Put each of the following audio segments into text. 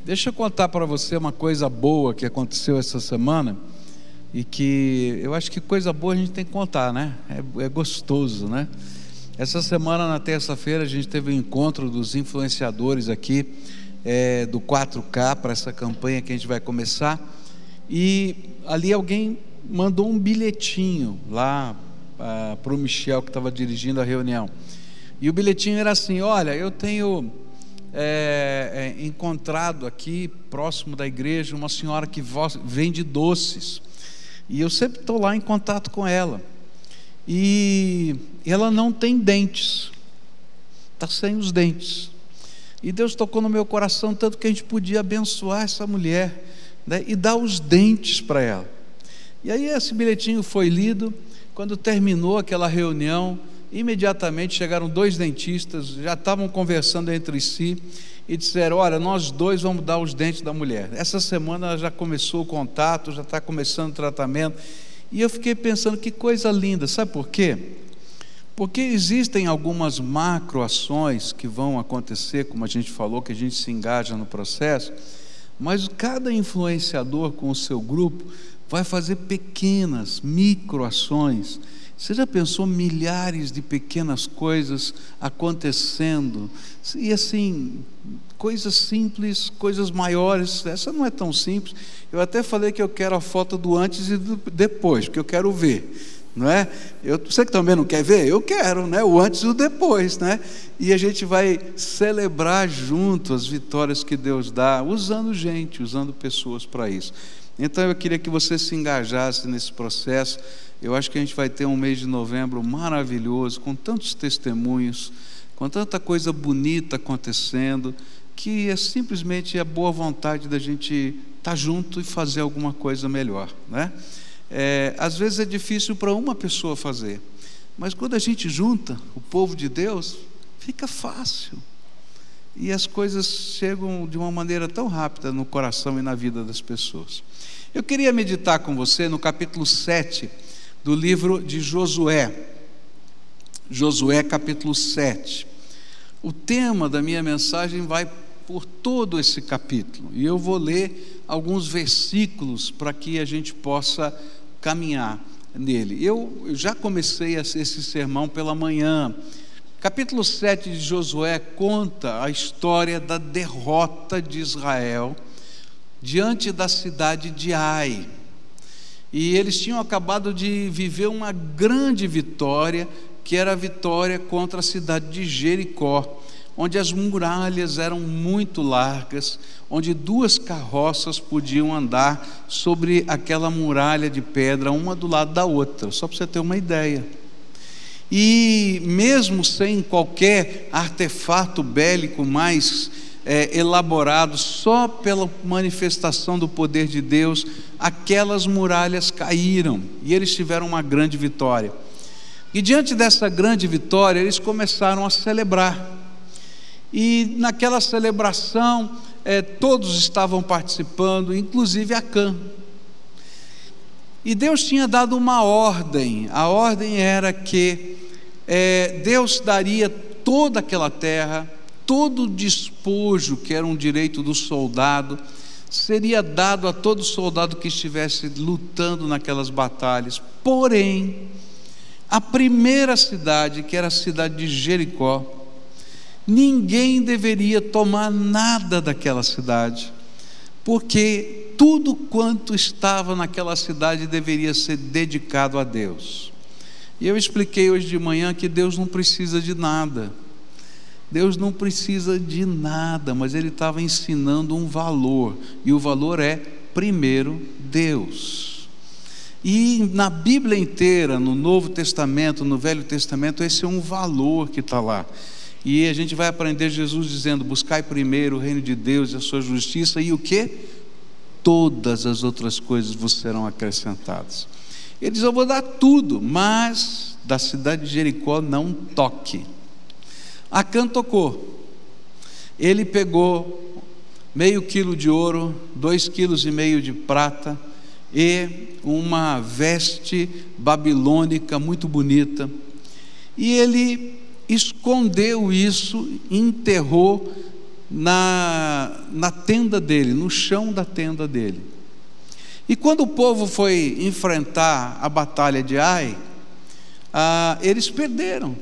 Deixa eu contar para você uma coisa boa que aconteceu essa semana e que eu acho que coisa boa a gente tem que contar, né? É gostoso, né? Essa semana, na terça-feira, a gente teve um encontro dos influenciadores aqui do 4K para essa campanha que a gente vai começar, e ali alguém mandou um bilhetinho lá para o Michel, que estava dirigindo a reunião, e o bilhetinho era assim: olha, eu tenho encontrado aqui próximo da igreja uma senhora que vende doces, e eu sempre estou lá em contato com ela, e ela não tem dentes, está sem os dentes, e Deus tocou no meu coração tanto que a gente podia abençoar essa mulher, né, e dar os dentes para ela. E aí esse bilhetinho foi lido. Quando terminou aquela reunião, imediatamente chegaram 2 dentistas, já estavam conversando entre si e disseram: olha, nós 2 vamos dar os dentes da mulher. Essa semana já começou o contato, já está começando o tratamento. E eu fiquei pensando, que coisa linda. Sabe por quê? Porque existem algumas macroações que vão acontecer, como a gente falou, que a gente se engaja no processo, mas cada influenciador com o seu grupo vai fazer pequenas microações. Você já pensou milhares de pequenas coisas acontecendo? E assim, coisas simples, coisas maiores. Essa não é tão simples. Eu até falei que eu quero a foto do antes e do depois, porque eu quero ver, não é? Você que também não quer ver? Eu quero, né? O antes e o depois, né? E a gente vai celebrar junto as vitórias que Deus dá, usando gente, usando pessoas para isso. Então eu queria que você se engajasse nesse processo. Eu acho que a gente vai ter um mês de novembro maravilhoso, com tantos testemunhos, com tanta coisa bonita acontecendo, que é simplesmente a boa vontade da gente estar junto e fazer alguma coisa melhor, né? Às vezes é difícil para uma pessoa fazer, mas quando a gente junta o povo de Deus, fica fácil, e as coisas chegam de uma maneira tão rápida no coração e na vida das pessoas. Eu queria meditar com você no capítulo 7 do livro de Josué. Josué capítulo 7. O tema da minha mensagem vai por todo esse capítulo, e eu vou ler alguns versículos para que a gente possa caminhar nele. Eu já comecei esse sermão pela manhã. Capítulo 7 de Josué conta a história da derrota de Israel diante da cidade de Ai. E eles tinham acabado de viver uma grande vitória, que era a vitória contra a cidade de Jericó, onde as muralhas eram muito largas, onde 2 carroças podiam andar sobre aquela muralha de pedra, uma do lado da outra, só para você ter uma ideia. E mesmo sem qualquer artefato bélico mais elaborado, só pela manifestação do poder de Deus, aquelas muralhas caíram, e eles tiveram uma grande vitória. E diante dessa grande vitória, eles começaram a celebrar. E naquela celebração, todos estavam participando, inclusive Acã. E Deus tinha dado uma ordem. A ordem era que Deus daria toda aquela terra, todo o despojo, que era um direito do soldado, seria dado a todo soldado que estivesse lutando naquelas batalhas. Porém, a primeira cidade, que era a cidade de Jericó, ninguém deveria tomar nada daquela cidade, porque tudo quanto estava naquela cidade deveria ser dedicado a Deus. E eu expliquei hoje de manhã que Deus não precisa de nada. Deus não precisa de nada, mas Ele estava ensinando um valor, e o valor é, primeiro, Deus. E na Bíblia inteira, no Novo Testamento, no Velho Testamento, esse é um valor que está lá. E a gente vai aprender Jesus dizendo: buscai primeiro o reino de Deus e a sua justiça, e o quê? Todas as outras coisas vos serão acrescentadas. Ele diz: eu vou dar tudo, mas da cidade de Jericó não toque. Acã tocou. Ele pegou meio quilo de ouro, 2,5 quilos de prata e uma veste babilônica muito bonita, e ele escondeu isso, enterrou na tenda dele, no chão da tenda dele. E quando o povo foi enfrentar a batalha de Ai, eles perderam.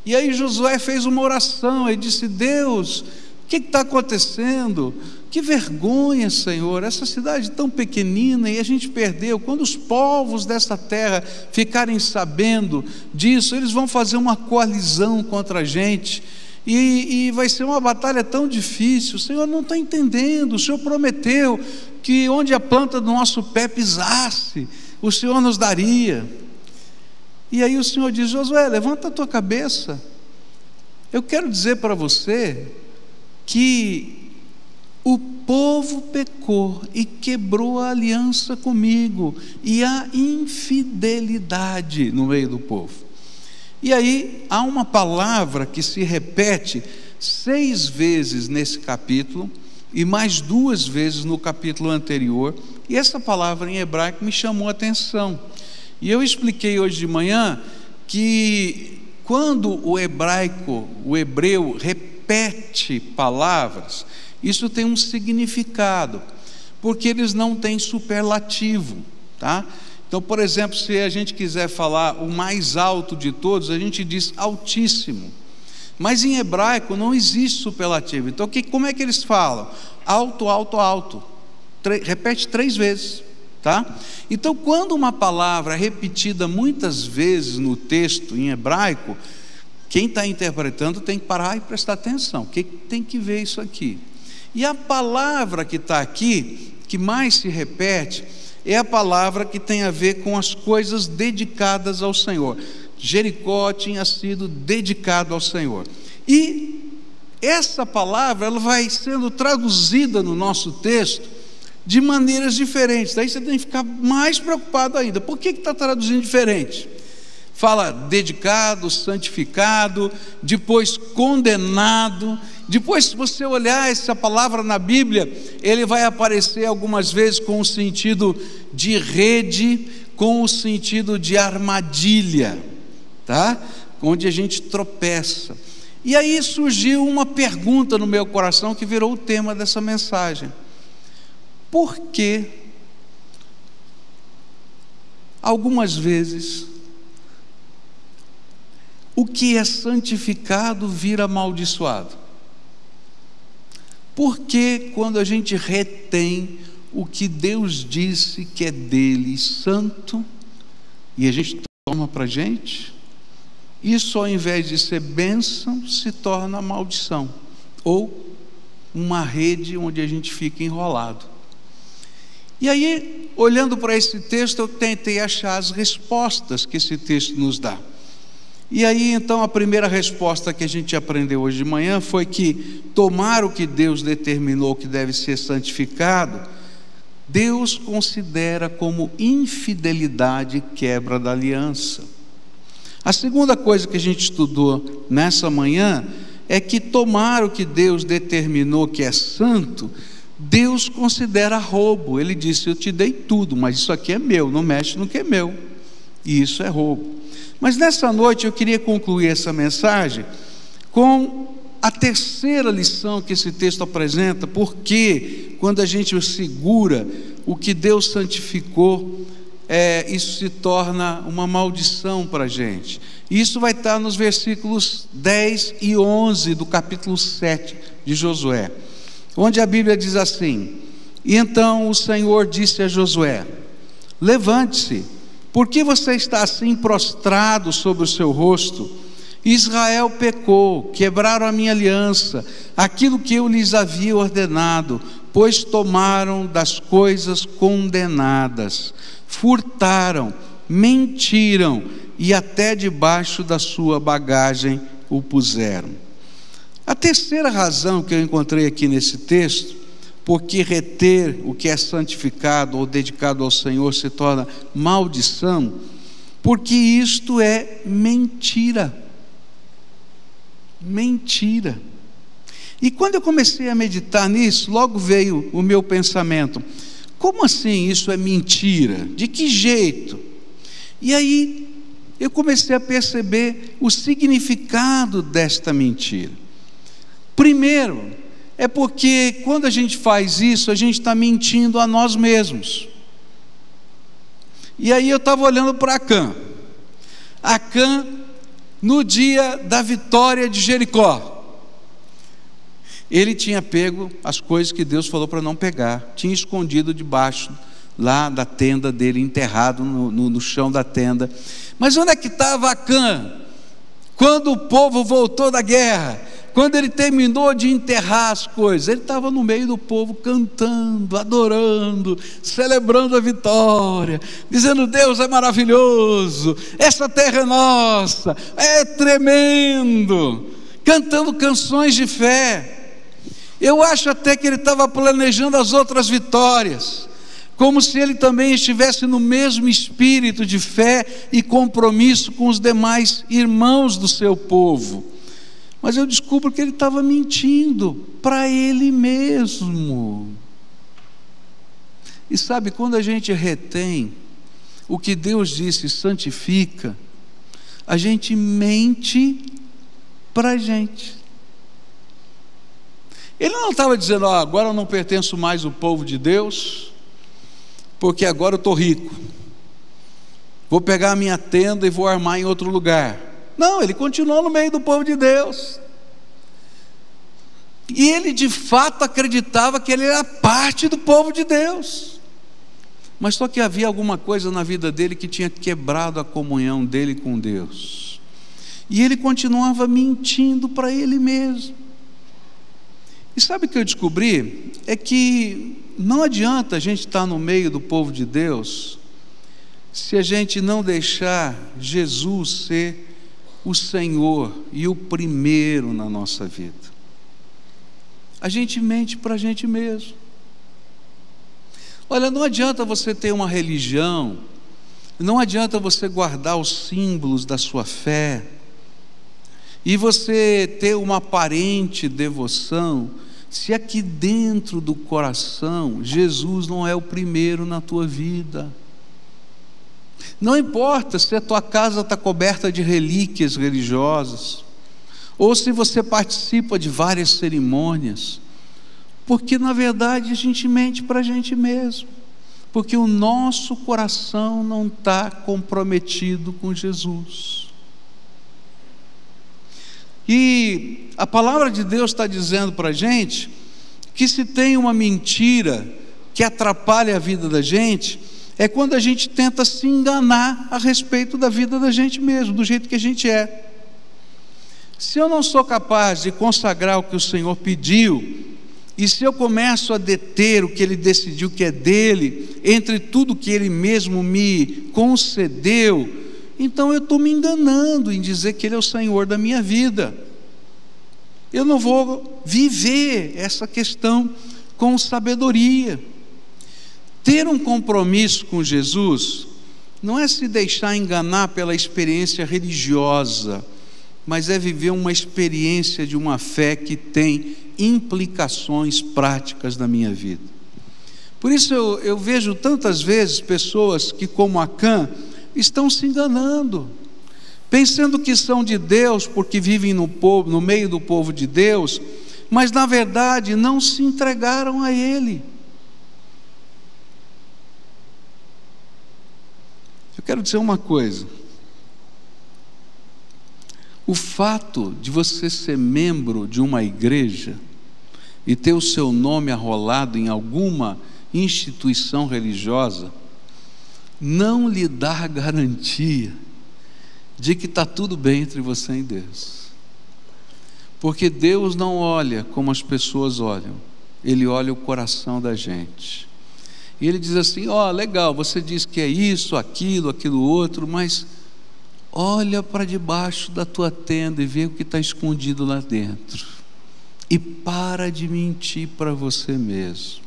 E aí Josué fez uma oração, ele disse: Deus, o que está acontecendo? Que vergonha, Senhor, essa cidade tão pequenina e a gente perdeu. Quando os povos dessa terra ficarem sabendo disso, eles vão fazer uma coalizão contra a gente, e vai ser uma batalha tão difícil. O Senhor não está entendendo. O Senhor prometeu que onde a planta do nosso pé pisasse, o Senhor nos daria. E aí o Senhor diz: Josué, levanta a tua cabeça, eu quero dizer para você que o povo pecou e quebrou a aliança comigo, e há infidelidade no meio do povo. E aí há uma palavra que se repete 6 vezes nesse capítulo, e mais 2 vezes no capítulo anterior, e essa palavra em hebraico me chamou a atenção. E eu expliquei hoje de manhã que quando o hebreu repete palavras, isso tem um significado, porque eles não têm superlativo, tá? Então, por exemplo, se a gente quiser falar o mais alto de todos, a gente diz altíssimo, mas em hebraico não existe superlativo. Então como é que eles falam? Alto, alto, alto, repete 3 vezes, tá? Então, quando uma palavra é repetida muitas vezes no texto em hebraico, quem está interpretando tem que parar e prestar atenção, que tem que ver isso aqui. E a palavra que está aqui, que mais se repete, é a palavra que tem a ver com as coisas dedicadas ao Senhor. Jericó tinha sido dedicado ao Senhor, e essa palavra ela vai sendo traduzida no nosso texto de maneiras diferentes. Daí você tem que ficar mais preocupado ainda. Por que está traduzindo diferente? Fala dedicado, santificado, depois condenado. Depois, se você olhar essa palavra na Bíblia, ele vai aparecer algumas vezes com o sentido de rede, com o sentido de armadilha, tá? Onde a gente tropeça. E aí surgiu uma pergunta no meu coração que virou o tema dessa mensagem: por que algumas vezes o que é santificado vira amaldiçoado? Por que quando a gente retém o que Deus disse que é dele, santo, e a gente toma para a gente, isso ao invés de ser bênção, se torna maldição, ou uma rede onde a gente fica enrolado? E aí, olhando para esse texto, eu tentei achar as respostas que esse texto nos dá. E aí então a primeira resposta que a gente aprendeu hoje de manhã foi que tomar o que Deus determinou que deve ser santificado, Deus considera como infidelidade e quebra da aliança. A segunda coisa que a gente estudou nessa manhã é que tomar o que Deus determinou que é santo, Deus considera roubo. Ele disse: eu te dei tudo, mas isso aqui é meu, não mexe no que é meu, e isso é roubo. Mas nessa noite eu queria concluir essa mensagem com a terceira lição que esse texto apresenta, porque quando a gente segura o que Deus santificou, isso se torna uma maldição para a gente. Isso vai estar nos versículos 10 e 11 do capítulo 7 de Josué, onde a Bíblia diz assim: e então o Senhor disse a Josué: levante-se, por que você está assim prostrado sobre o seu rosto? Israel pecou, quebraram a minha aliança, aquilo que eu lhes havia ordenado, pois tomaram das coisas condenadas, furtaram, mentiram e até debaixo da sua bagagem o puseram. A terceira razão que eu encontrei aqui nesse texto, porque reter o que é santificado ou dedicado ao Senhor se torna maldição, porque isto é mentira. Mentira. E quando eu comecei a meditar nisso, logo veio o meu pensamento: como assim isso é mentira? De que jeito? E aí eu comecei a perceber o significado desta mentira. Primeiro, é porque quando a gente faz isso, a gente está mentindo a nós mesmos. E aí eu estava olhando para Acã. Acã, no dia da vitória de Jericó, ele tinha pego as coisas que Deus falou para não pegar, tinha escondido debaixo lá da tenda dele, enterrado no chão da tenda. Mas onde é que estava Acã quando o povo voltou da guerra? Quando ele terminou de enterrar as coisas, ele estava no meio do povo cantando, adorando, celebrando a vitória, dizendo: Deus é maravilhoso, essa terra é nossa, é tremendo, cantando canções de fé. Eu acho até que ele estava planejando as outras vitórias, como se ele também estivesse no mesmo espírito de fé e compromisso com os demais irmãos do seu povo. Mas eu descubro que ele estava mentindo para ele mesmo. E sabe, quando a gente retém o que Deus disse, santifica, a gente mente para a gente. Ele não estava dizendo: agora eu não pertenço mais ao povo de Deus, porque agora eu estou rico, vou pegar a minha tenda e vou armar em outro lugar. Não, ele continuou no meio do povo de Deus, e ele de fato acreditava que ele era parte do povo de Deus, mas só que havia alguma coisa na vida dele que tinha quebrado a comunhão dele com Deus, e ele continuava mentindo para ele mesmo. E sabe o que eu descobri? É que não adianta a gente estar no meio do povo de Deus se a gente não deixar Jesus ser o Senhor e o primeiro na nossa vida. A gente mente para a gente mesmo. Olha, não adianta você ter uma religião, não adianta você guardar os símbolos da sua fé, e você ter uma aparente devoção, se aqui dentro do coração Jesus não é o primeiro na tua vida. Não importa se a tua casa está coberta de relíquias religiosas, ou se você participa de várias cerimônias, porque na verdade a gente mente para a gente mesmo, porque o nosso coração não está comprometido com Jesus. E a palavra de Deus está dizendo para a gente que se tem uma mentira que atrapalha a vida da gente, é quando a gente tenta se enganar a respeito da vida da gente mesmo, do jeito que a gente é. Se eu não sou capaz de consagrar o que o Senhor pediu, e se eu começo a deter o que Ele decidiu que é dele, entre tudo que Ele mesmo me concedeu, então eu estou me enganando em dizer que Ele é o Senhor da minha vida. Eu não vou viver essa questão com sabedoria. Ter um compromisso com Jesus não é se deixar enganar pela experiência religiosa, mas é viver uma experiência de uma fé que tem implicações práticas na minha vida. Por isso eu vejo tantas vezes pessoas que, como Acã, estão se enganando, pensando que são de Deus porque vivem no meio do povo de Deus, mas na verdade não se entregaram a Ele. Eu quero dizer uma coisa: o fato de você ser membro de uma igreja e ter o seu nome arrolado em alguma instituição religiosa não lhe dá garantia de que está tudo bem entre você e Deus, porque Deus não olha como as pessoas olham, Ele olha o coração da gente. E Ele diz assim: legal, você diz que é isso, aquilo outro, mas olha para debaixo da tua tenda e vê o que está escondido lá dentro, e para de mentir para você mesmo.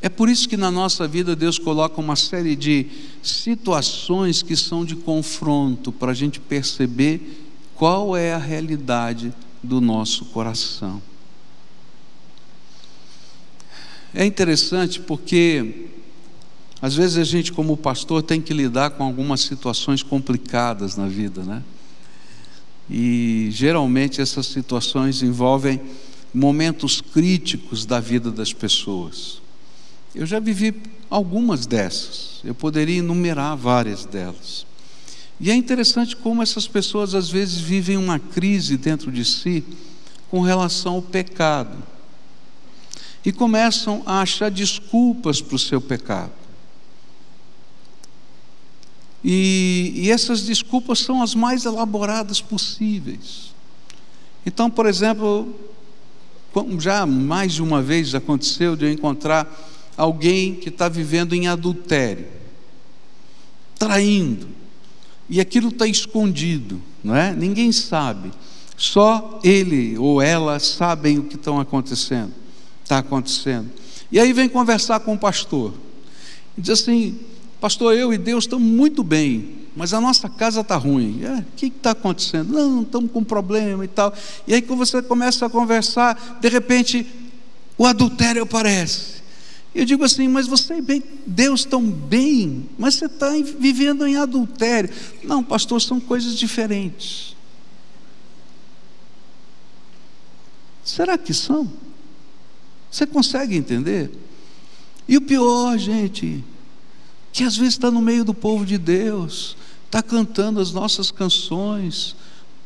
É por isso que na nossa vida Deus coloca uma série de situações que são de confronto, para a gente perceber qual é a realidade do nosso coração. É interessante porque às vezes a gente, como pastor, tem que lidar com algumas situações complicadas na vida, né? E geralmente essas situações envolvem momentos críticos da vida das pessoas. Eu já vivi algumas dessas, eu poderia enumerar várias delas. E é interessante como essas pessoas às vezes vivem uma crise dentro de si com relação ao pecado, e começam a achar desculpas para o seu pecado. E essas desculpas são as mais elaboradas possíveis. Então, por exemplo, já mais de uma vez aconteceu de eu encontrar alguém que está vivendo em adultério, traindo, e aquilo está escondido, não é? Ninguém sabe, só ele ou ela sabem o que está acontecendo. E aí vem conversar com o pastor, e diz assim: pastor, eu e Deus estamos muito bem, mas a nossa casa está ruim. O que está acontecendo? Não estamos com problema e tal. E aí quando você começa a conversar, de repente o adultério aparece. Eu digo assim: mas você e Deus estão bem, mas você está vivendo em adultério. Não, pastor, são coisas diferentes. Será que são? Você consegue entender? E o pior, gente, que às vezes está no meio do povo de Deus, está cantando as nossas canções,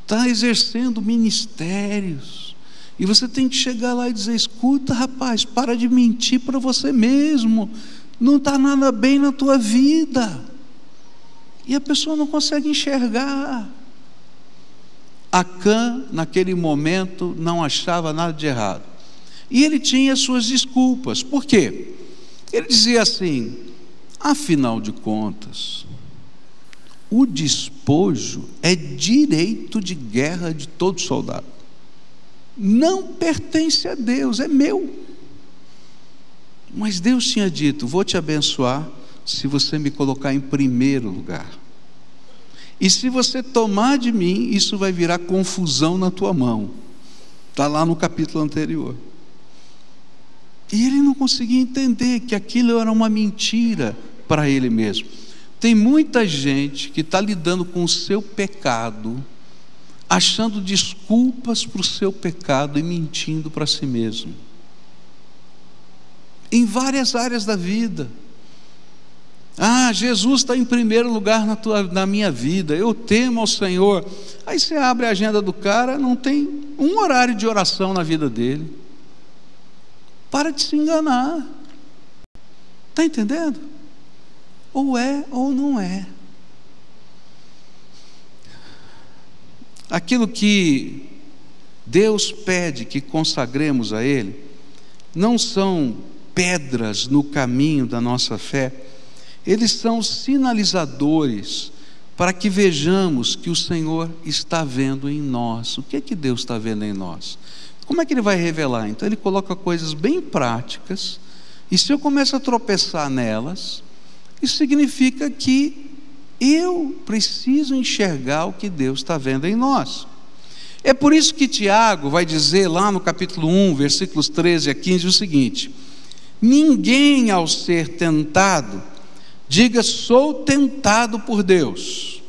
está exercendo ministérios, e você tem que chegar lá e dizer: escuta, rapaz, para de mentir para você mesmo, não está nada bem na tua vida. E a pessoa não consegue enxergar. Acã, naquele momento, não achava nada de errado, e ele tinha suas desculpas. Por quê? Ele dizia assim: afinal de contas, o despojo é direito de guerra de todo soldado, não pertence a Deus, é meu. Mas Deus tinha dito: vou te abençoar se você me colocar em primeiro lugar, e se você tomar de mim, isso vai virar confusão na tua mão. Está lá no capítulo anterior. E ele não conseguia entender que aquilo era uma mentira para ele mesmo. Tem muita gente que está lidando com o seu pecado, achando desculpas para o seu pecado e mentindo para si mesmo, em várias da vida. Jesus está em primeiro lugar na minha vida, eu temo ao Senhor. Aí você abre a agenda do cara, não tem um horário de oração na vida dele. Para de se enganar. Está entendendo? Ou é ou não é. Aquilo que Deus pede que consagremos a Ele não são pedras no caminho da nossa fé, eles são sinalizadores para que vejamos que o Senhor está vendo em nós. O que é que Deus está vendo em nós? Como é que Ele vai revelar? Então Ele coloca coisas bem práticas, e se eu começo a tropeçar nelas, isso significa que eu preciso enxergar o que Deus está vendo em nós. É por isso que Tiago vai dizer lá no capítulo 1, versículos 13 a 15 o seguinte: ninguém ao ser tentado diga sou tentado por Deus.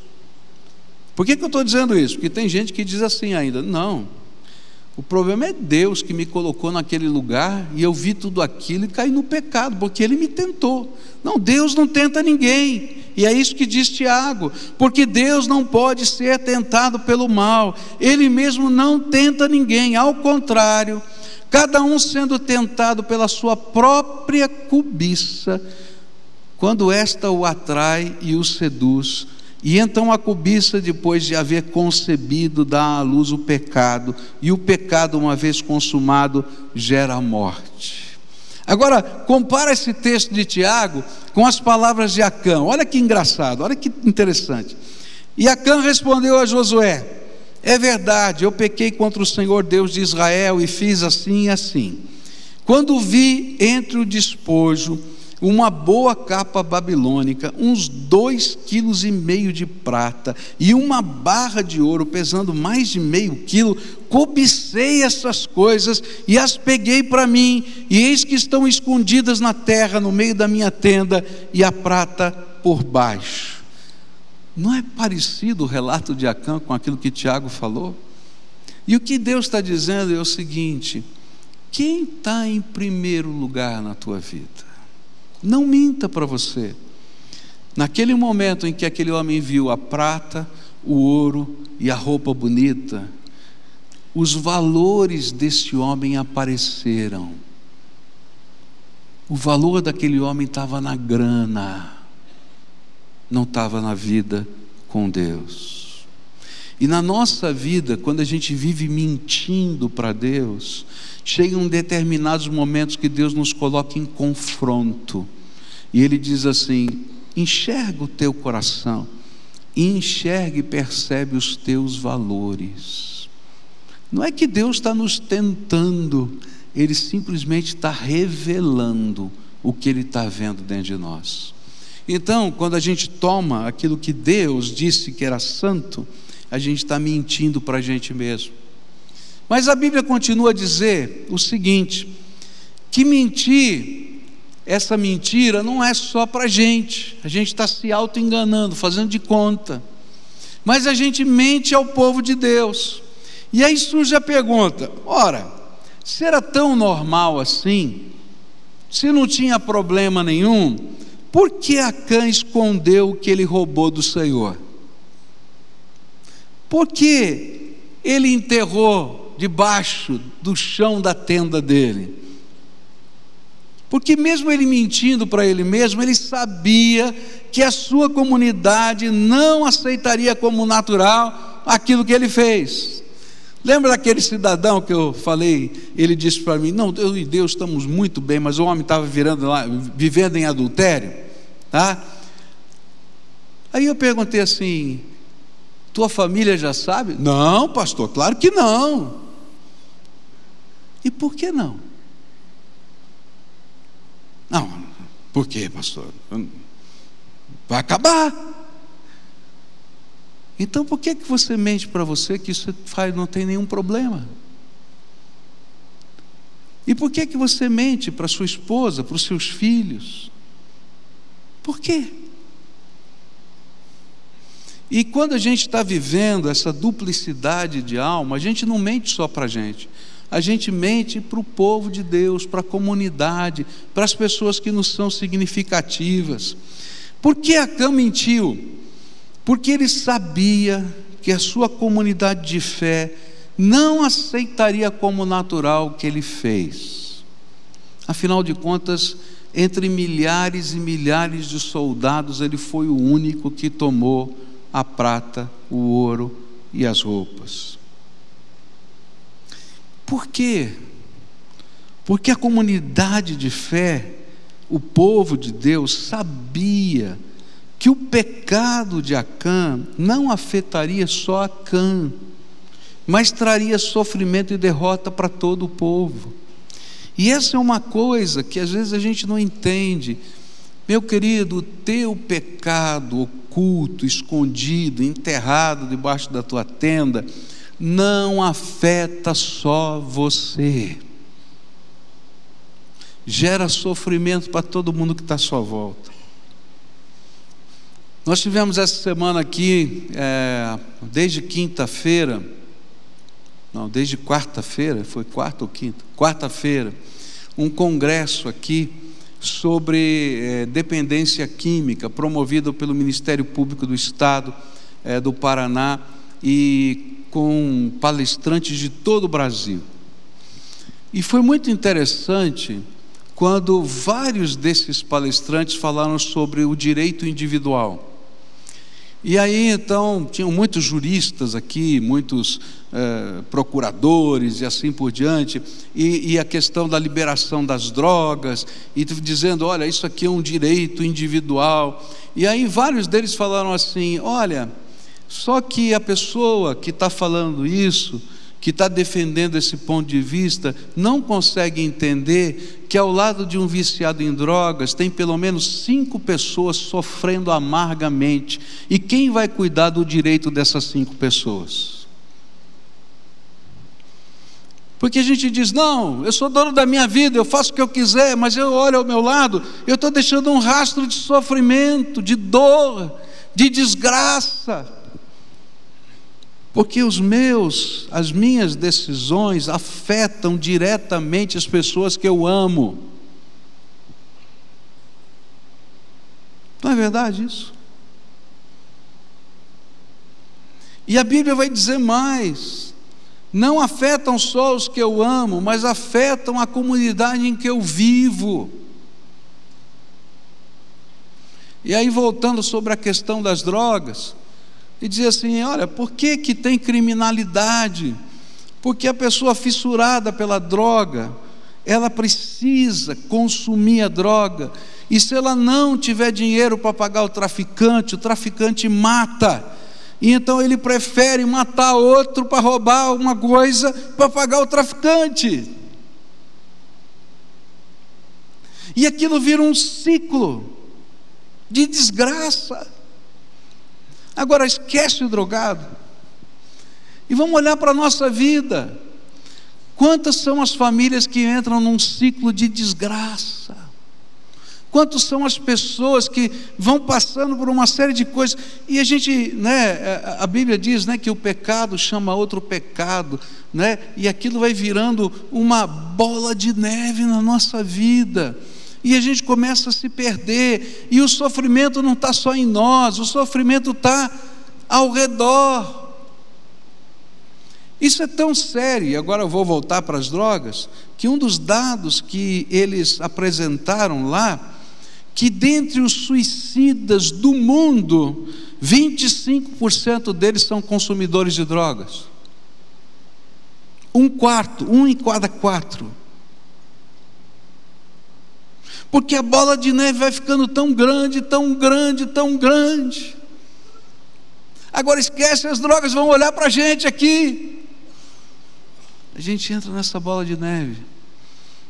Por que eu estou dizendo isso? Porque tem gente que diz assim ainda: não, o problema é Deus que me colocou naquele lugar e eu vi tudo aquilo e caí no pecado, porque Ele me tentou. Não, Deus não tenta ninguém, e é isso que diz Tiago, porque Deus não pode ser tentado pelo mal, Ele mesmo não tenta ninguém, ao contrário, cada um sendo tentado pela sua própria cobiça, quando esta o atrai e o seduz, e então a cobiça, depois de haver concebido, dá à luz o pecado, e o pecado, uma vez consumado, gera a morte. Agora, compara esse texto de Tiago com as palavras de Acã. Olha que engraçado, olha que interessante. E Acã respondeu a Josué: é verdade, eu pequei contra o Senhor Deus de Israel e fiz assim e assim. Quando vi entre o despojo uma boa capa babilônica, uns 2,5 kg de prata e uma barra de ouro pesando mais de meio quilo, cobicei essas coisas e as peguei para mim, e eis que estão escondidas na terra no meio da minha tenda, e a prata por baixo. Não é parecido o relato de Acã com aquilo que Tiago falou? E o que Deus está dizendo é o seguinte: quem está em primeiro lugar na tua vida? Não minta para você. Naquele momento em que aquele homem viu a prata, o ouro e a roupa bonita, os valores desse homem apareceram. O valor daquele homem estava na grana, não estava na vida com Deus. E na nossa vida, quando a gente vive mentindo para Deus, chegam determinados momentos que Deus nos coloca em confronto, e Ele diz assim: enxerga o teu coração, enxerga e percebe os teus valores. Não é que Deus está nos tentando, Ele simplesmente está revelando o que Ele está vendo dentro de nós. Então, quando a gente toma aquilo que Deus disse que era santo, a gente está mentindo para a gente mesmo. Mas a Bíblia continua a dizer o seguinte, que mentir, essa mentira não é só para a gente está se auto-enganando, fazendo de conta, mas a gente mente ao povo de Deus. E aí surge a pergunta: ora, se era tão normal assim, se não tinha problema nenhum, por que Acã escondeu o que ele roubou do Senhor? Por que ele enterrou debaixo do chão da tenda dele? Porque mesmo ele mentindo para ele mesmo, ele sabia que a sua comunidade não aceitaria como natural aquilo que ele fez. Lembra daquele cidadão que eu falei? Ele disse para mim: não, eu e Deus estamos muito bem, mas o homem estava vivendo em adultério, tá? Aí eu perguntei assim: tua família já sabe? Não, pastor, claro que não. E por que não? Não, por quê, pastor? Vai acabar. Então por que você mente para você que isso não tem nenhum problema? E por que você mente para sua esposa, para os seus filhos? Por quê? E quando a gente está vivendo essa duplicidade de alma, a gente não mente só para a gente mente para o povo de Deus, para a comunidade, para as pessoas que nos são significativas. Por que Acã mentiu? Porque ele sabia que a sua comunidade de fé não aceitaria como natural o que ele fez. Afinal de contas, entre milhares e milhares de soldados, ele foi o único que tomou a prata, o ouro e as roupas. Por quê? Porque a comunidade de fé, o povo de Deus, sabia que o pecado de Acã não afetaria só Acã, mas traria sofrimento e derrota para todo o povo. E essa é uma coisa que às vezes a gente não entende. Meu querido, o teu pecado oculto, escondido, enterrado debaixo da tua tenda, não afeta só você, gera sofrimento para todo mundo que está à sua volta. Nós tivemos essa semana aqui, desde quinta-feira, não, desde quarta-feira, foi quarta ou quinta? Quarta-feira, um congresso aqui sobre dependência química, promovido pelo Ministério Público do Estado do Paraná, e com palestrantes de todo o Brasil. E foi muito interessante quando vários desses palestrantes falaram sobre o direito individual. E aí então tinham muitos juristas aqui, muitos procuradores e assim por diante, e a questão da liberação das drogas, e dizendo: olha, isso aqui é um direito individual. E aí vários deles falaram assim: olha, só que a pessoa que está falando isso, que está defendendo esse ponto de vista, não consegue entender que ao lado de um viciado em drogas tem pelo menos 5 pessoas sofrendo amargamente, e quem vai cuidar do direito dessas 5 pessoas? Porque a gente diz: não, eu sou dono da minha vida, eu faço o que eu quiser, mas eu olho ao meu lado, eu estou deixando um rastro de sofrimento, de dor, de desgraça. Porque as minhas decisões afetam diretamente as pessoas que eu amo. Não é verdade isso? E a Bíblia vai dizer mais: não afetam só os que eu amo, mas afetam a comunidade em que eu vivo. E aí, voltando sobre a questão das drogas, e dizer assim: olha, por que tem criminalidade? Porque a pessoa fissurada pela droga, ela precisa consumir a droga, e se ela não tiver dinheiro para pagar o traficante mata, e então ele prefere matar outro para roubar alguma coisa para pagar o traficante, e aquilo vira um ciclo de desgraça. Agora esquece o drogado e vamos olhar para a nossa vida. Quantas são as famílias que entram num ciclo de desgraça? Quantas são as pessoas que vão passando por uma série de coisas, e a gente, a Bíblia diz, que o pecado chama outro pecado, e aquilo vai virando uma bola de neve na nossa vida, e a gente começa a se perder, e o sofrimento não está só em nós, o sofrimento está ao redor. Isso é tão sério, e agora eu vou voltar para as drogas, que um dos dados que eles apresentaram lá, que dentre os suicidas do mundo, 25% deles são consumidores de drogas. Um em cada 4. Porque a bola de neve vai ficando tão grande, tão grande, tão grande. Agora esquece as drogas, vão olhar para a gente aqui. A gente entra nessa bola de neve,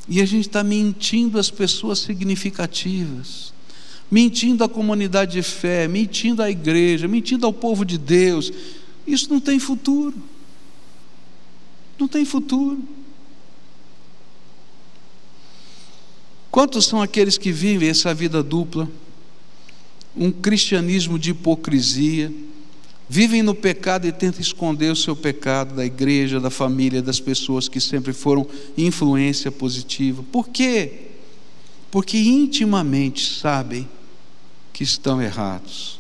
e a gente está mentindo às pessoas significativas, mentindo à comunidade de fé, mentindo à igreja, mentindo ao povo de Deus. Isso não tem futuro. Não tem futuro. Quantos são aqueles que vivem essa vida dupla, um cristianismo de hipocrisia, vivem no pecado e tentam esconder o seu pecado da igreja, da família, das pessoas que sempre foram influência positiva? Por quê? Porque intimamente sabem que estão errados,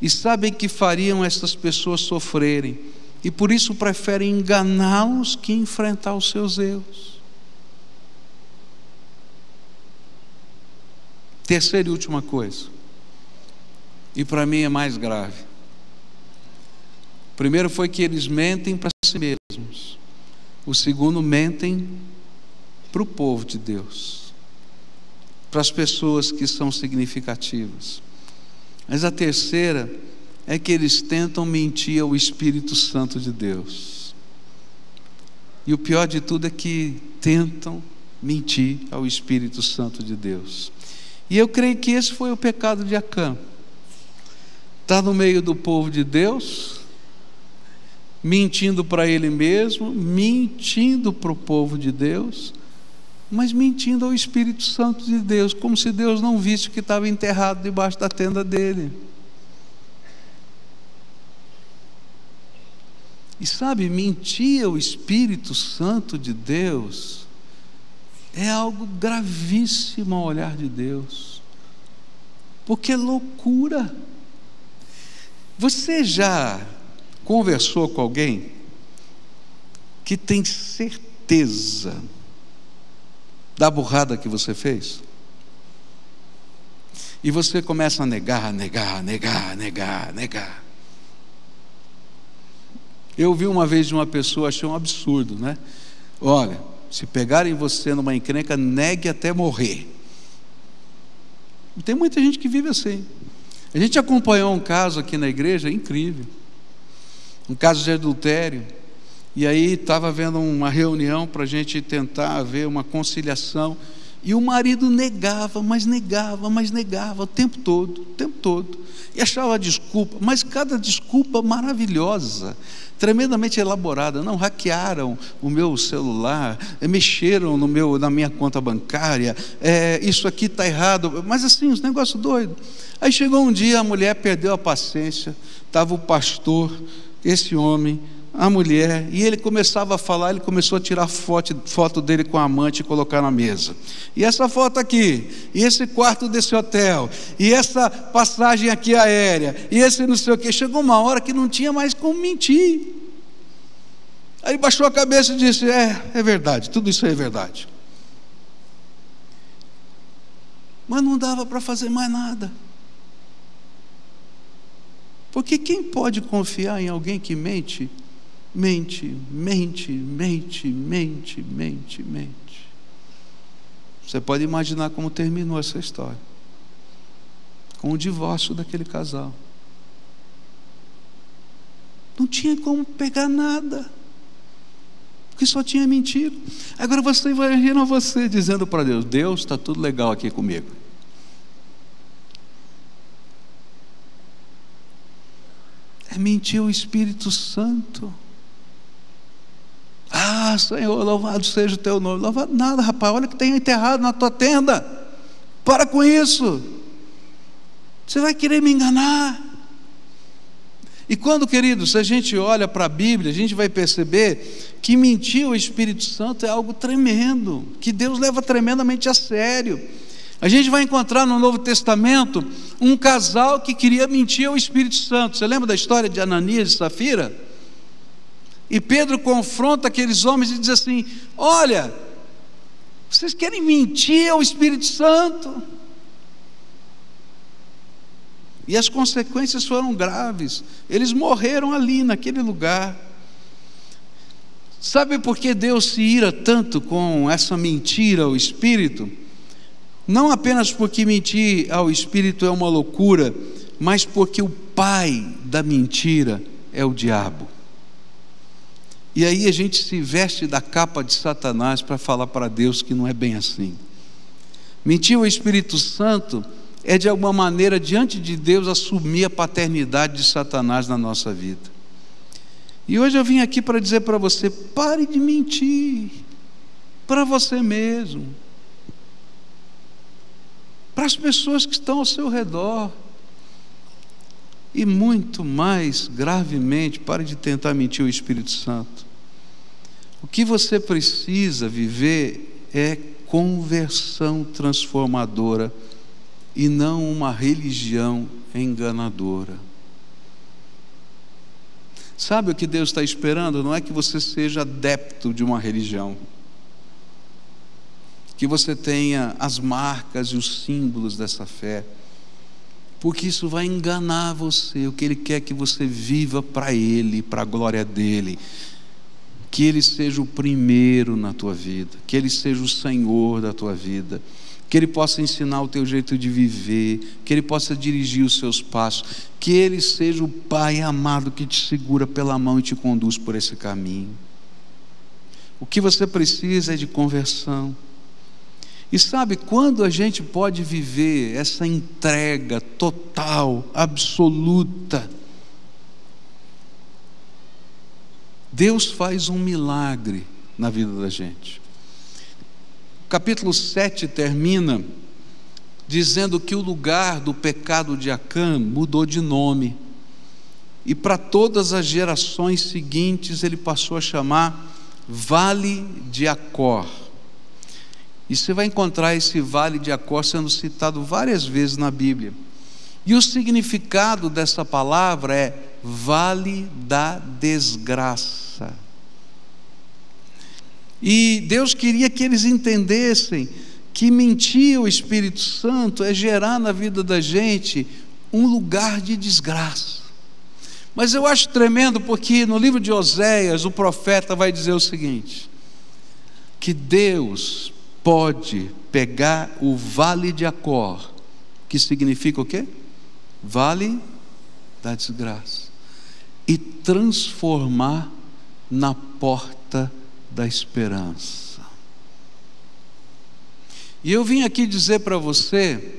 e sabem que fariam essas pessoas sofrerem, e por isso preferem enganá-los que enfrentar os seus erros. Terceira e última coisa, e para mim é mais grave. O primeiro foi que eles mentem para si mesmos. O segundo, mentem para o povo de Deus, para as pessoas que são significativas. Mas a terceira é que eles tentam mentir ao Espírito Santo de Deus. E o pior de tudo é que tentam mentir ao Espírito Santo de Deus. E eu creio que esse foi o pecado de Acã. Está no meio do povo de Deus, mentindo para ele mesmo, mentindo para o povo de Deus, mas mentindo ao Espírito Santo de Deus, como se Deus não visse que estava enterrado debaixo da tenda dele. E sabe, mentir ao Espírito Santo de Deus é algo gravíssimo ao olhar de Deus, porque é loucura. Você já conversou com alguém que tem certeza da burrada que você fez? E você começa a negar. Eu vi uma vez de uma pessoa, achei um absurdo, Olha, se pegarem você numa encrenca, negue até morrer. E tem muita gente que vive assim. A gente acompanhou um caso aqui na igreja incrível, um caso de adultério, e aí estava havendo uma reunião para a gente tentar haver uma conciliação, e o marido negava o tempo todo, e achava desculpa, mas cada desculpa maravilhosa, tremendamente elaborada. Não, hackearam o meu celular, mexeram na minha conta bancária, isso aqui está errado, mas assim, os negócios doidos. Aí chegou um dia, a mulher perdeu a paciência, estava o pastor esse homem, a mulher, e ele começava a falar, ele começou a tirar foto dele com a amante e colocar na mesa. E essa foto aqui, e esse quarto desse hotel, e essa passagem aqui aérea, e esse não sei o que. Chegou uma hora que não tinha mais como mentir. Aí ele baixou a cabeça e disse: é verdade, tudo isso é verdade. Mas não dava para fazer mais nada. Porque quem pode confiar em alguém que mente? Mente. Você pode imaginar como terminou essa história, com o divórcio daquele casal. Não tinha como pegar nada, porque só tinha mentira. Agora você imagina você dizendo para Deus: Deus, está tudo legal aqui comigo. É mentir o Espírito Santo. Ah, Senhor, louvado seja o teu nome. Louvado nada, rapaz, olha que tem enterrado na tua tenda. Para com isso. Você vai querer me enganar. E quando, queridos, a gente olha para a Bíblia, a gente vai perceber que mentir o Espírito Santo é algo tremendo, que Deus leva tremendamente a sério. A gente vai encontrar no Novo Testamento um casal que queria mentir ao Espírito Santo. Você lembra da história de Ananias e Safira? E Pedro confronta aqueles homens e diz assim: olha, vocês querem mentir ao Espírito Santo? E as consequências foram graves. Eles morreram ali naquele lugar. Sabe por que Deus se ira tanto com essa mentira ao Espírito? Não apenas porque mentir ao Espírito é uma loucura, mas porque o pai da mentira é o diabo. E aí a gente se veste da capa de Satanás para falar para Deus que não é bem assim. Mentir ao Espírito Santo é, de alguma maneira, diante de Deus, assumir a paternidade de Satanás na nossa vida. E hoje eu vim aqui para dizer para você: pare de mentir para você mesmo, para as pessoas que estão ao seu redor, e muito mais gravemente, pare de tentar mentir o Espírito Santo. O que você precisa viver é conversão transformadora e não uma religião enganadora. Sabe o que Deus está esperando? Não é que você seja adepto de uma religião, que você tenha as marcas e os símbolos dessa fé, porque isso vai enganar você. O que Ele quer é que você viva para Ele, para a glória dEle, que Ele seja o primeiro na tua vida, que Ele seja o Senhor da tua vida, que Ele possa ensinar o teu jeito de viver, que Ele possa dirigir os seus passos, que Ele seja o Pai amado que te segura pela mão e te conduz por esse caminho. O que você precisa é de conversão. E sabe quando a gente pode viver essa entrega total, absoluta? Deus faz um milagre na vida da gente. O capítulo 7 termina dizendo que o lugar do pecado de Acã mudou de nome, e para todas as gerações seguintes ele passou a chamar Vale de Acor. E você vai encontrar esse Vale de Acor sendo citado várias vezes na Bíblia. E o significado dessa palavra é Vale da Desgraça. E Deus queria que eles entendessem que mentir ao Espírito Santo é gerar na vida da gente um lugar de desgraça. Mas eu acho tremendo porque no livro de Oséias o profeta vai dizer o seguinte: que Deus pode pegar o Vale de Acor, que significa o quê? Vale da Desgraça, e transformar na porta da esperança. E eu vim aqui dizer para você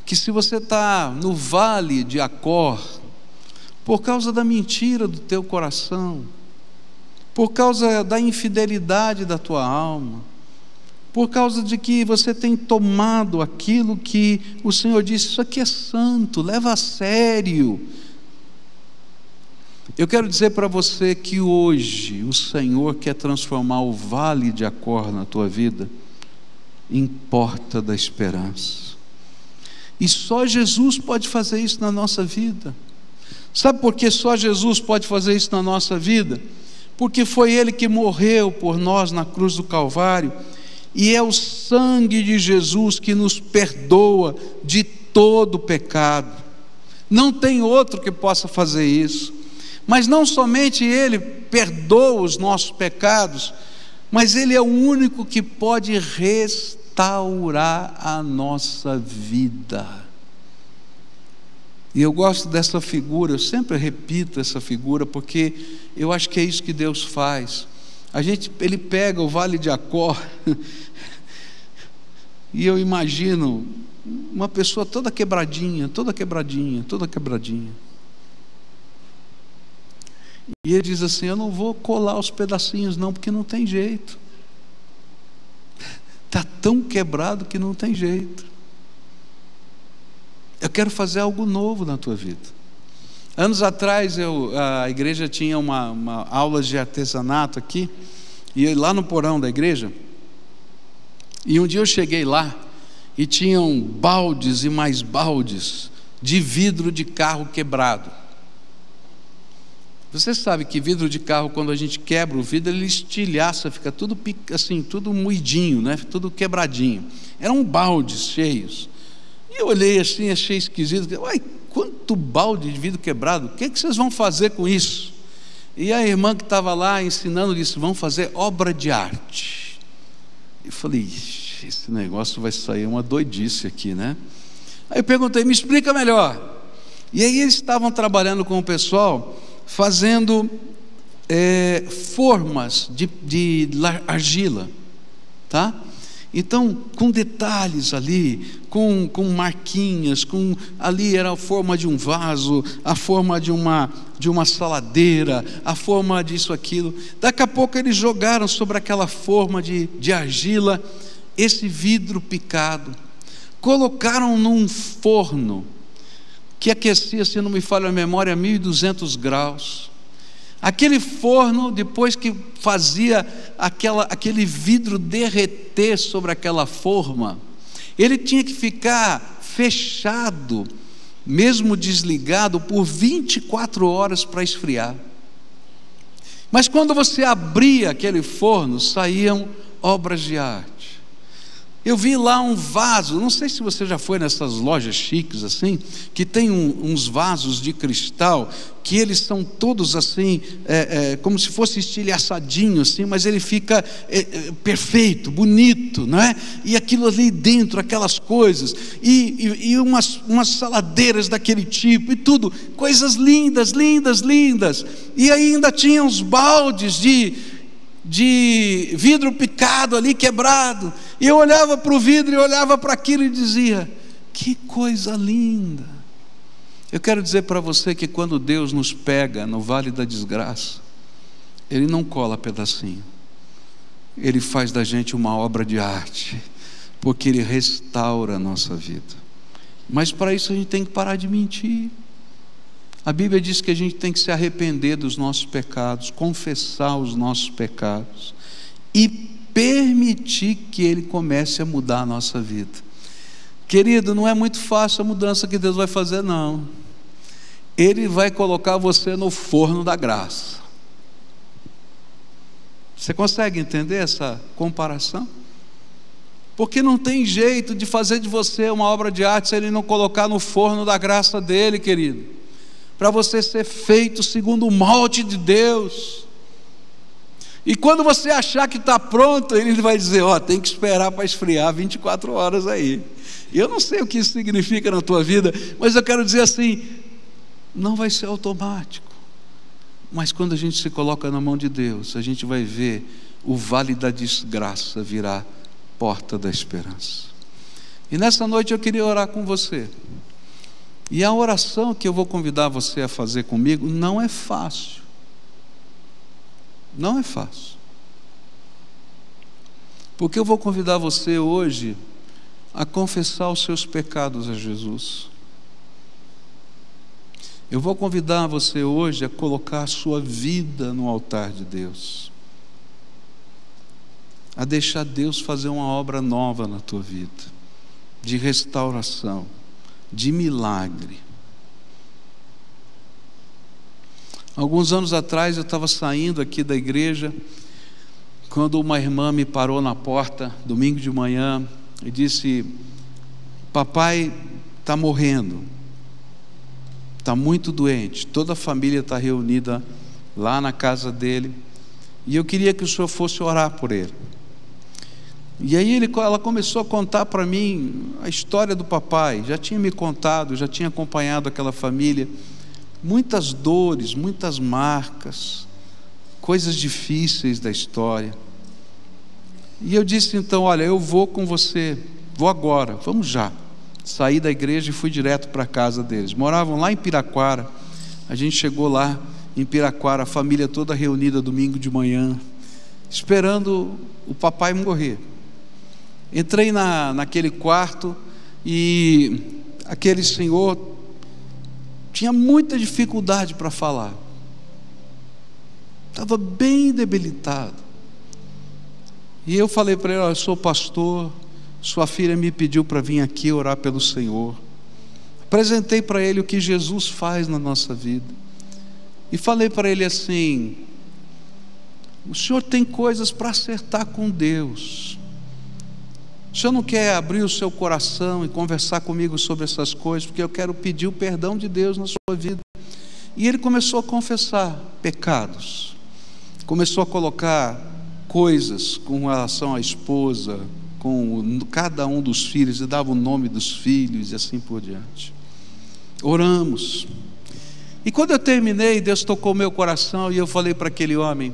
que se você está no Vale de Acor, por causa da mentira do teu coração, por causa da infidelidade da tua alma, por causa de que você tem tomado aquilo que o Senhor disse: isso aqui é santo, leva a sério. Eu quero dizer para você que hoje o Senhor quer transformar o vale de Acor na tua vida em porta da esperança. E só Jesus pode fazer isso na nossa vida. Sabe por que só Jesus pode fazer isso na nossa vida? Porque foi Ele que morreu por nós na cruz do Calvário, e é o sangue de Jesus que nos perdoa de todo pecado. Não tem outro que possa fazer isso. Mas não somente Ele perdoa os nossos pecados, mas Ele é o único que pode restaurar a nossa vida. E eu gosto dessa figura, eu sempre repito essa figura, porque eu acho que é isso que Deus faz. Ele pega o vale de Acor, e eu imagino uma pessoa toda quebradinha. E Ele diz assim: eu não vou colar os pedacinhos não, porque não tem jeito. Está tão quebrado que não tem jeito. Eu quero fazer algo novo na tua vida. Anos atrás a igreja tinha uma aula de artesanato aqui, e lá no porão da igreja, e um dia eu cheguei lá, e tinham baldes e mais baldes de vidro de carro quebrado. Você sabe que vidro de carro, quando a gente quebra o vidro, ele estilhaça, fica tudo assim, tudo moidinho, né? Tudo quebradinho. Eram baldes cheios. E eu olhei assim, achei esquisito. Uai, quanto balde de vidro quebrado? O que vocês vão fazer com isso? E a irmã que estava lá ensinando disse: vão fazer obra de arte. Eu falei: esse negócio vai sair uma doidice aqui, né? Aí eu perguntei: me explica melhor. E aí eles estavam trabalhando com o pessoal, fazendo formas de argila, tá? Então, com detalhes ali, com marquinhas, ali era a forma de um vaso, a forma de uma saladeira, a forma disso, aquilo. Daqui a pouco eles jogaram sobre aquela forma de argila esse vidro picado, colocaram num forno que aquecia, se não me falha a memória, a 1200 graus. Aquele forno, depois que fazia aquele vidro derreter sobre aquela forma, ele tinha que ficar fechado, mesmo desligado, por 24 horas para esfriar. Mas quando você abria aquele forno, saíam obras de arte. Eu vi lá um vaso, não sei se você já foi nessas lojas chiques assim, que tem uns vasos de cristal, que eles são todos assim, como se fosse estilhaçadinho assim, mas ele fica perfeito, bonito, não é? E aquilo ali dentro, aquelas coisas, e umas saladeiras daquele tipo, e tudo, coisas lindas, lindas, lindas. E ainda tinha uns baldes de vidro picado ali, quebrado, e eu olhava para o vidro e olhava para aquilo e dizia: que coisa linda. Eu quero dizer para você que quando Deus nos pega no vale da desgraça, Ele não cola pedacinho, Ele faz da gente uma obra de arte, porque Ele restaura a nossa vida. Mas para isso a gente tem que parar de mentir. A Bíblia diz que a gente tem que se arrepender dos nossos pecados, confessar os nossos pecados e permitir que Ele comece a mudar a nossa vida. Querido, não é muito fácil a mudança que Deus vai fazer, não. Ele vai colocar você no forno da graça. Você consegue entender essa comparação? Porque não tem jeito de fazer de você uma obra de arte se Ele não colocar no forno da graça dEle, querido, para você ser feito segundo o molde de Deus. E quando você achar que está pronto, Ele vai dizer: tem que esperar para esfriar 24 horas aí. Eu não sei o que isso significa na tua vida, mas eu quero dizer assim, não vai ser automático. Mas quando a gente se coloca na mão de Deus, a gente vai ver o vale da desgraça virar porta da esperança. E nessa noite eu queria orar com você. E a oração que eu vou convidar você a fazer comigo não é fácil. Não é fácil. Porque eu vou convidar você hoje a confessar os seus pecados a Jesus. Eu vou convidar você hoje a colocar a sua vida no altar de Deus, a deixar Deus fazer uma obra nova na tua vida, de restauração, de milagre. Alguns anos atrás eu estava saindo aqui da igreja, quando uma irmã me parou na porta, domingo de manhã, e disse: papai está morrendo, está muito doente, toda a família está reunida lá na casa dele, e eu queria que o senhor fosse orar por ele. E aí ela começou a contar para mim a história do papai. Já tinha me contado, já tinha acompanhado aquela família, muitas dores, muitas marcas, coisas difíceis da história. E eu disse então: olha, eu vou com você, vou agora, vamos já. Saí da igreja e fui direto para a casa deles. Moravam lá em Piraquara. A gente chegou lá em Piraquara, a família toda reunida domingo de manhã, esperando o papai morrer. Entrei naquele quarto e aquele senhor tinha muita dificuldade para falar, estava bem debilitado. E eu falei para ele: olha, eu sou pastor, sua filha me pediu para vir aqui orar pelo Senhor. Apresentei para ele o que Jesus faz na nossa vida e falei para ele assim: o senhor tem coisas para acertar com Deus, o senhor não quer abrir o seu coração e conversar comigo sobre essas coisas, porque eu quero pedir o perdão de Deus na sua vida. E ele começou a confessar pecados, começou a colocar coisas com relação à esposa, com cada um dos filhos, e dava o nome dos filhos e assim por diante. Oramos, e quando eu terminei, Deus tocou meu coração e eu falei para aquele homem: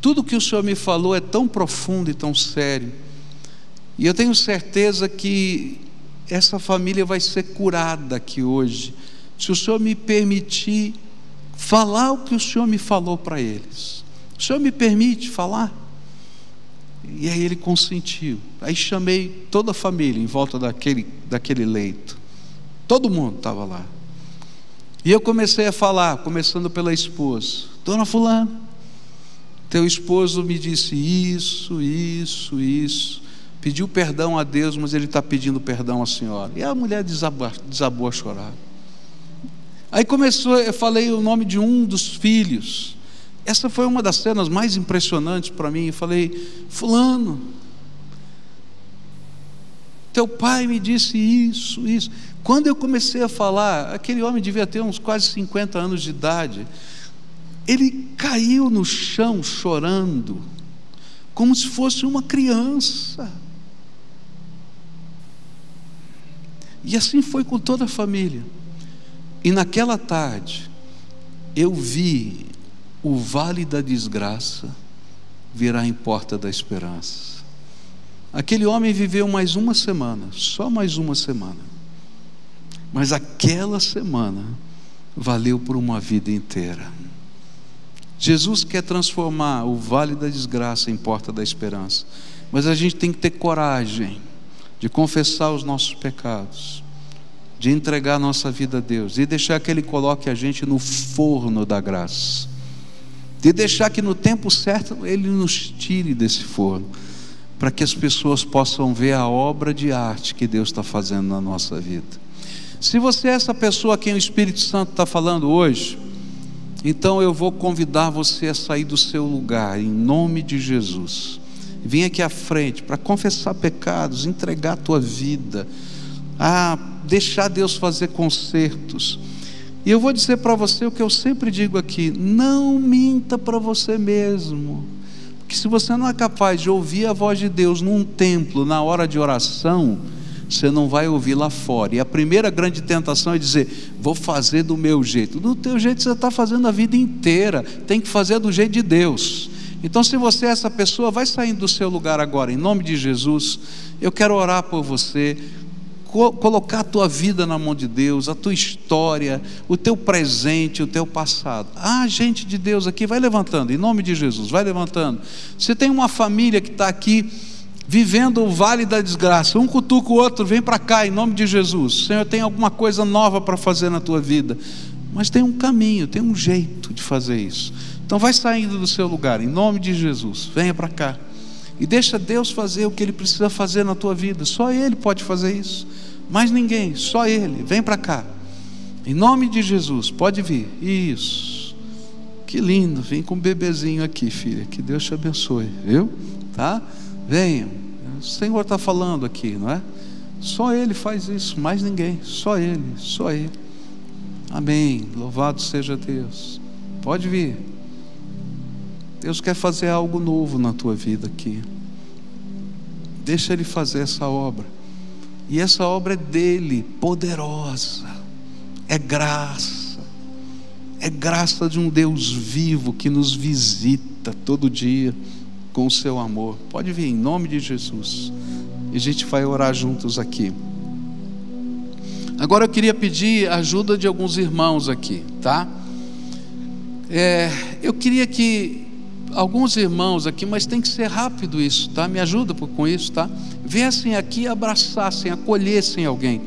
tudo que o senhor me falou é tão profundo e tão sério, e eu tenho certeza que essa família vai ser curada aqui hoje, se o senhor me permitir falar o que o senhor me falou para eles. O senhor me permite falar? E aí ele consentiu. Aí chamei toda a família em volta daquele leito, todo mundo estava lá, e eu comecei a falar, começando pela esposa: dona fulana, teu esposo me disse isso, pediu perdão a Deus, mas ele está pedindo perdão à senhora. E a mulher desabou a chorar. Aí eu falei o nome de um dos filhos. Essa foi uma das cenas mais impressionantes para mim. Eu falei: fulano, teu pai me disse isso. Quando eu comecei a falar, aquele homem devia ter uns quase 50 anos de idade. Ele caiu no chão chorando, como se fosse uma criança. E assim foi com toda a família. E naquela tarde eu vi o vale da desgraça virar em porta da esperança. Aquele homem viveu mais uma semana, só mais uma semana, mas aquela semana valeu por uma vida inteira. Jesus quer transformar o vale da desgraça em porta da esperança, mas a gente tem que ter coragem de confessar os nossos pecados, de entregar a nossa vida a Deus, e deixar que Ele coloque a gente no forno da graça, de deixar que no tempo certo Ele nos tire desse forno, para que as pessoas possam ver a obra de arte que Deus está fazendo na nossa vida. Se você é essa pessoa a quem o Espírito Santo está falando hoje, então eu vou convidar você a sair do seu lugar, em nome de Jesus. Vem aqui à frente para confessar pecados, entregar a tua vida, deixar Deus fazer concertos. E eu vou dizer para você o que eu sempre digo aqui: não minta para você mesmo, porque se você não é capaz de ouvir a voz de Deus num templo, na hora de oração, você não vai ouvir lá fora. E a primeira grande tentação é dizer: vou fazer do meu jeito. Do teu jeito você está fazendo a vida inteira, tem que fazer do jeito de Deus. Então, se você é essa pessoa, vai saindo do seu lugar agora, em nome de Jesus. Eu quero orar por você, colocar a tua vida na mão de Deus, a tua história, o teu presente, o teu passado. Gente de Deus aqui, vai levantando, em nome de Jesus, vai levantando. Você tem uma família que está aqui vivendo o vale da desgraça. Um cutuca o outro, vem para cá em nome de Jesus. Senhor, tem alguma coisa nova para fazer na tua vida. Mas tem um caminho, tem um jeito de fazer isso. Então vai saindo do seu lugar, em nome de Jesus. Venha para cá. E deixa Deus fazer o que Ele precisa fazer na tua vida. Só Ele pode fazer isso. Mais ninguém, só Ele. Vem para cá. Em nome de Jesus, pode vir. Isso. Que lindo. Vem com um bebezinho aqui, filha. Que Deus te abençoe, viu? Tá? Venha. O Senhor está falando aqui, não é? Só Ele faz isso, mais ninguém. Só Ele, só Ele. Amém. Louvado seja Deus. Pode vir. Deus quer fazer algo novo na tua vida aqui. Deixa Ele fazer essa obra. E essa obra é dele, poderosa. É graça. É graça de um Deus vivo que nos visita todo dia com o seu amor. Pode vir em nome de Jesus. E a gente vai orar juntos aqui. Agora eu queria pedir a ajuda de alguns irmãos aqui, tá? Eu queria que alguns irmãos aqui, mas tem que ser rápido isso, tá? Me ajuda com isso, tá? Viessem aqui, abraçassem, acolhessem alguém.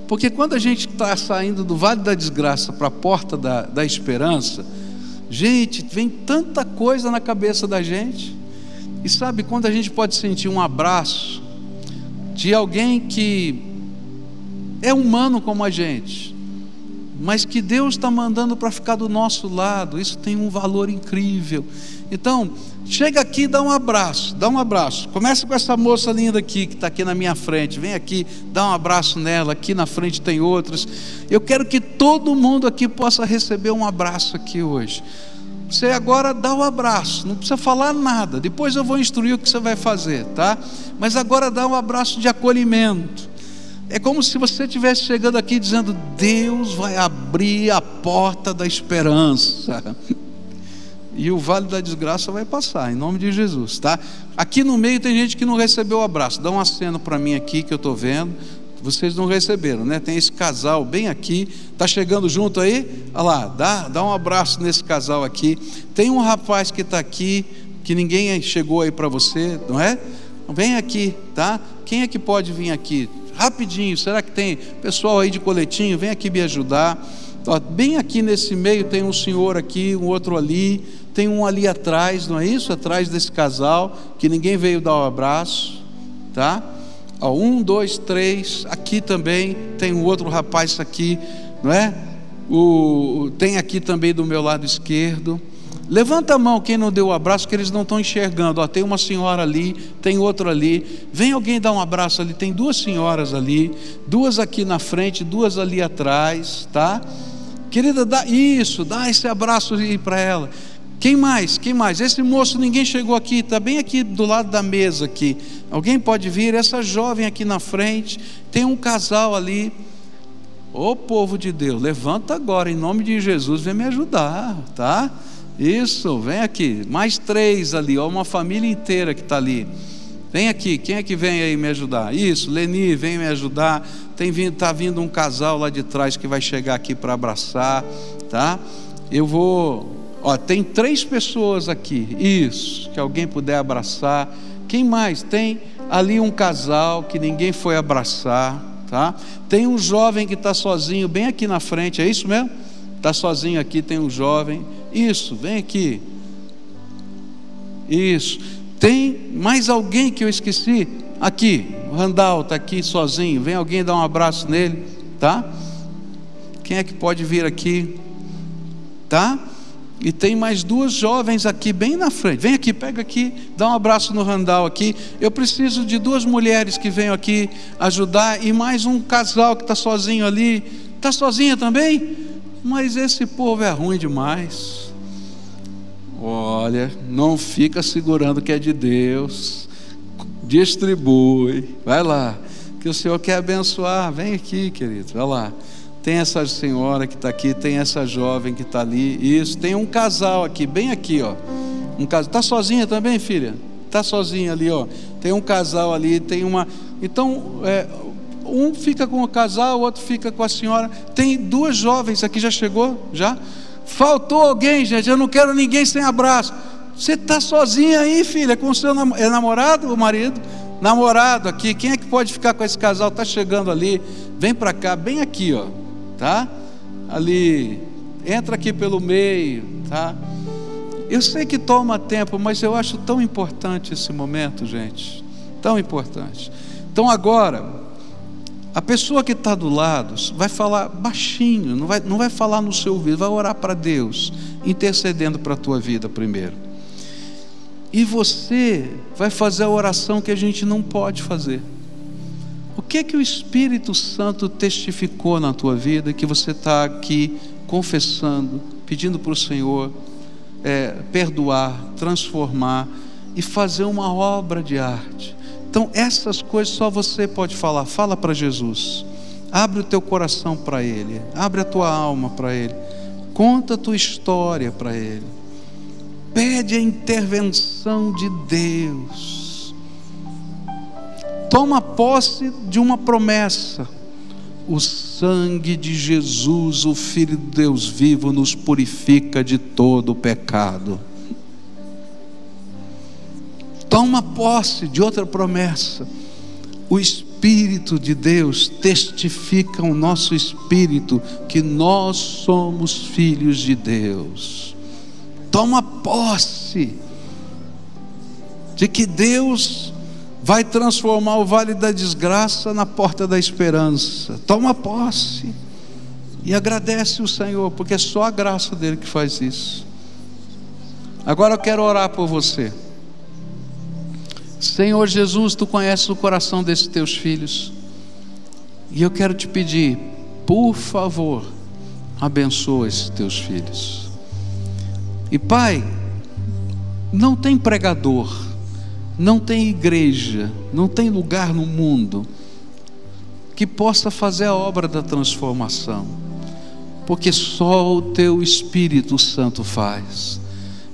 Porque quando a gente está saindo do vale da desgraça para a porta da esperança, gente, vem tanta coisa na cabeça da gente. E sabe quando a gente pode sentir um abraço de alguém que é humano como a gente, mas que Deus está mandando para ficar do nosso lado, isso tem um valor incrível. Então, chega aqui e dá um abraço, começa com essa moça linda aqui, que está aqui na minha frente, vem aqui, dá um abraço nela, aqui na frente tem outras. Eu quero que todo mundo aqui possa receber um abraço aqui hoje. Você agora dá o abraço, não precisa falar nada, depois eu vou instruir o que você vai fazer, tá? Mas agora dá um abraço de acolhimento. É como se você estivesse chegando aqui dizendo: Deus vai abrir a porta da esperança e o vale da desgraça vai passar, em nome de Jesus, tá? Aqui no meio tem gente que não recebeu o abraço. Dá um aceno para mim aqui que eu estou vendo. Vocês não receberam, né? Tem esse casal bem aqui, está chegando junto aí? Olha lá, dá um abraço nesse casal aqui. Tem um rapaz que está aqui, que ninguém chegou aí para você, não é? Vem aqui, tá? Quem é que pode vir aqui? Rapidinho, será que tem pessoal aí de coletinho? Vem aqui me ajudar. Ó, bem aqui nesse meio tem um senhor aqui, um outro ali, tem um ali atrás, não é isso? Atrás desse casal, que ninguém veio dar um abraço, tá? Ó, 1, 2, 3, aqui também tem um outro rapaz aqui, não é? Tem aqui também do meu lado esquerdo. Levanta a mão quem não deu o abraço, que eles não estão enxergando. Ó, tem uma senhora ali, tem outro ali. Vem alguém dar um abraço ali. Tem 2 senhoras ali, 2 aqui na frente, 2 ali atrás, tá? Querida, dá esse abraço aí para ela. Quem mais? Esse moço, ninguém chegou aqui, está bem aqui do lado da mesa aqui. Alguém pode vir? Essa jovem aqui na frente. Tem um casal ali. Ô povo de Deus, levanta agora em nome de Jesus, vem me ajudar, tá? Isso, vem aqui. Mais 3 ali, ó, uma família inteira que está ali. Vem aqui, quem é que vem aí me ajudar? Isso, Leni, vem me ajudar. Está vindo um casal lá de trás que vai chegar aqui para abraçar, tá? Eu vou... Ó, tem 3 pessoas aqui, isso, que alguém puder abraçar. Quem mais? Tem ali um casal que ninguém foi abraçar, tá? Tem um jovem que está sozinho bem aqui na frente, é isso mesmo? Está sozinho aqui, tem um jovem. Isso, vem aqui. Isso. Tem mais alguém que eu esqueci? Aqui, o Randall está aqui sozinho. Vem alguém dar um abraço nele, tá? Quem é que pode vir aqui? Tá? E tem mais 2 jovens aqui bem na frente. Vem aqui, pega aqui, dá um abraço no Randall aqui. Eu preciso de 2 mulheres que venham aqui ajudar, e mais um casal que está sozinho ali. Está sozinha também? Mas esse povo é ruim demais. Olha, não fica segurando que é de Deus. Distribui. Vai lá, que o Senhor quer abençoar. Vem aqui, querido, vai lá. Tem essa senhora que está aqui, tem essa jovem que está ali. Isso, tem um casal aqui, bem aqui, ó. Um casal. Está sozinha também, filha? Está sozinha ali, ó. Tem um casal ali, tem uma. Então, um fica com o casal, o outro fica com a senhora. Tem 2 jovens aqui, já chegou? Já? Faltou alguém, gente. Eu não quero ninguém sem abraço. Você está sozinha aí, filha, com o seu namorado ou marido? Namorado aqui, quem é que pode ficar com esse casal? Está chegando ali, vem para cá, bem aqui, ó, tá? Ali, entra aqui pelo meio, tá? Eu sei que toma tempo, mas eu acho tão importante esse momento, gente, tão importante. Então agora, a pessoa que está do lado vai falar baixinho, não vai falar no seu ouvido, vai orar para Deus, intercedendo para a tua vida primeiro. E você vai fazer a oração que a gente não pode fazer. O que é que o Espírito Santo testificou na tua vida, que você está aqui confessando, pedindo para o Senhor perdoar, transformar e fazer uma obra de arte? Então essas coisas só você pode falar. Fala para Jesus, abre o teu coração para Ele, abre a tua alma para Ele, conta a tua história para Ele, pede a intervenção de Deus, toma posse de uma promessa: o sangue de Jesus, o Filho de Deus vivo, nos purifica de todo o pecado. Toma posse de outra promessa: o Espírito de Deus testifica ao nosso espírito que nós somos filhos de Deus. Toma posse de que Deus vai transformar o vale da desgraça na porta da esperança. Toma posse e agradece o Senhor, porque é só a graça dele que faz isso. Agora eu quero orar por você. Senhor Jesus, tu conheces o coração desses teus filhos, e eu quero te pedir, por favor, abençoa esses teus filhos. E Pai, não tem pregador, não tem igreja, não tem lugar no mundo que possa fazer a obra da transformação, porque só o teu Espírito Santo faz.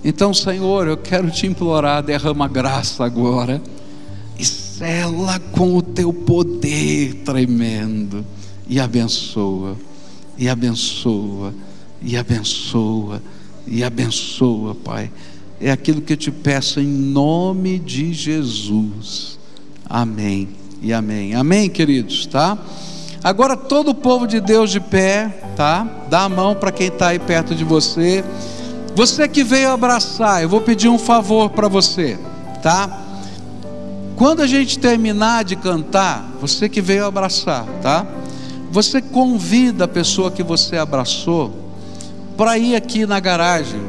Então, Senhor, eu quero te implorar, derrama graça agora e sela com o teu poder tremendo, e abençoa, e abençoa, e abençoa, e abençoa, Pai. É aquilo que eu te peço em nome de Jesus. Amém e amém. Amém, queridos, tá? Agora todo o povo de Deus de pé, tá? Dá a mão para quem está aí perto de você. Você que veio abraçar, eu vou pedir um favor para você, tá? Quando a gente terminar de cantar, você que veio abraçar, tá? Você convida a pessoa que você abraçou para ir aqui na garagem.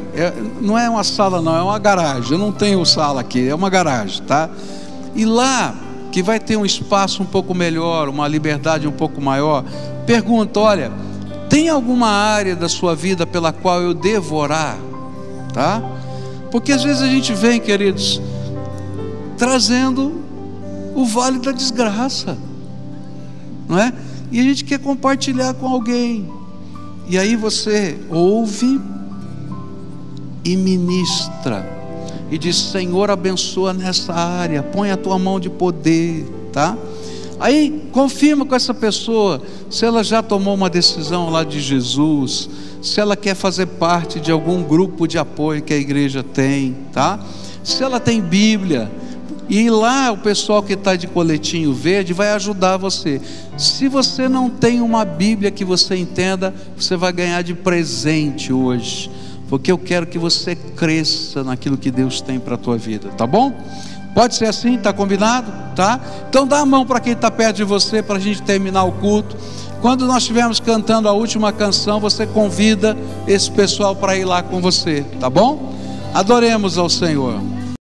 Não é uma sala não, é uma garagem. Eu não tenho sala aqui, é uma garagem, tá? E lá, que vai ter um espaço um pouco melhor, uma liberdade um pouco maior, pergunta: olha, tem alguma área da sua vida pela qual eu devo orar? Tá? Porque às vezes a gente vem, queridos, trazendo o vale da desgraça, não é? E a gente quer compartilhar com alguém. E aí você ouve e ministra, e diz: Senhor, abençoa nessa área, põe a tua mão de poder, tá? Aí confirma com essa pessoa se ela já tomou uma decisão lá de Jesus, se ela quer fazer parte de algum grupo de apoio que a igreja tem, tá? Se ela tem Bíblia. E lá o pessoal que está de coletinho verde vai ajudar você. Se você não tem uma Bíblia que você entenda, você vai ganhar de presente hoje, porque eu quero que você cresça naquilo que Deus tem para a tua vida, tá bom? Pode ser assim, tá combinado? Tá? Então dá a mão para quem está perto de você, para a gente terminar o culto. Quando nós estivermos cantando a última canção, você convida esse pessoal para ir lá com você, tá bom? Adoremos ao Senhor.